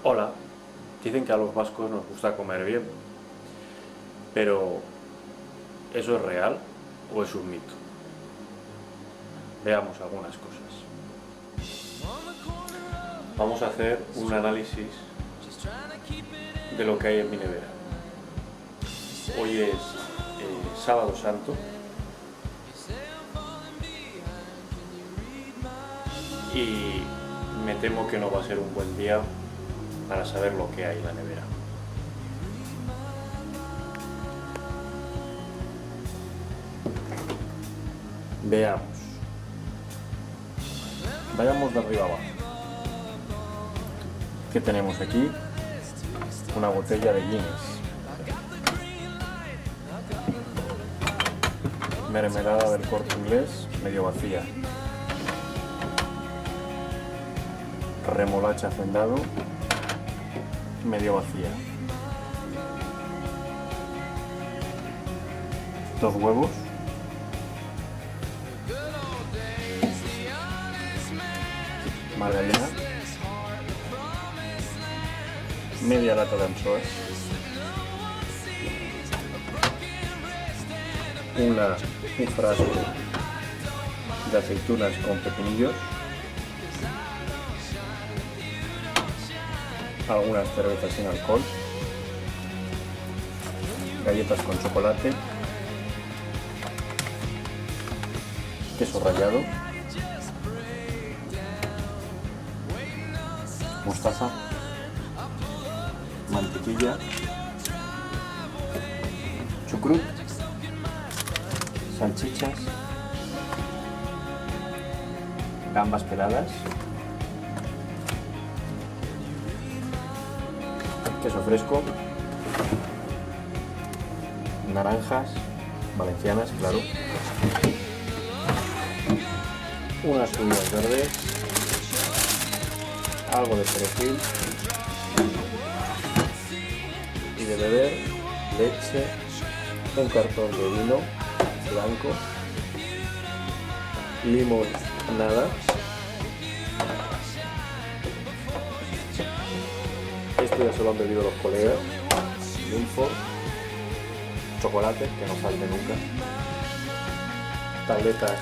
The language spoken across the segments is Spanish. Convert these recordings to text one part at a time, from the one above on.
Hola, dicen que a los vascos nos gusta comer bien, pero ¿eso es real o es un mito? Veamos algunas cosas. Vamos a hacer un análisis de lo que hay en mi nevera. Hoy es Sábado Santo y me temo que no va a ser un buen día para saber lo que hay en la nevera. Veamos. Vayamos de arriba abajo. ¿Qué tenemos aquí? Una botella de Guinness. Mermelada del Corte Inglés, medio vacía. Remolacha hacendado, medio vacía. 2 huevos. Margarina. Media lata de anchoas. Un frasco de aceitunas con pepinillos. Algunas cervezas sin alcohol. Galletas con chocolate. Queso rallado. Mostaza. Mantequilla. Chucrut. Salchichas. Gambas peladas. Queso fresco. Naranjas valencianas, claro. Unas judías verdes. Algo de perejil. Y de beber, leche. Un cartón de vino blanco. Limón, nada. Esto ya se lo han bebido los colegas. Milford. Chocolate, que no falte nunca. Tabletas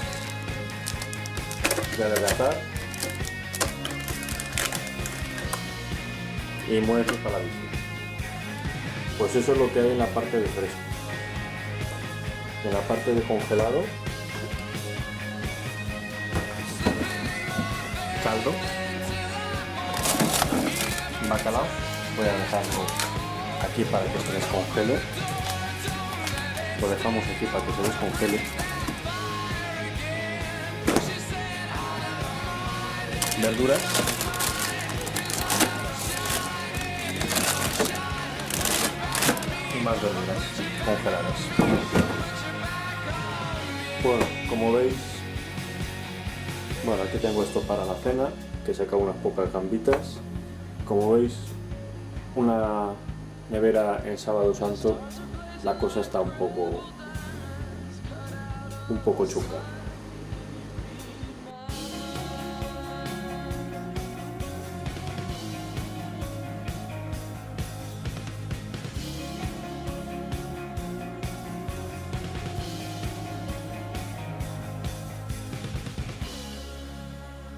de adelgazar. Y muesles para la visita. Pues eso es lo que hay en la parte de fresco. En la parte de congelado, caldo, bacalao. Voy a dejarlo aquí para que se descongele. Lo dejamos aquí para que se descongele. Verduras. Y más verduras congeladas. Bueno, como veis, aquí tengo esto para la cena, que saca unas pocas gambitas. Como veis, una nevera en Sábado Santo, la cosa está un poco chunga.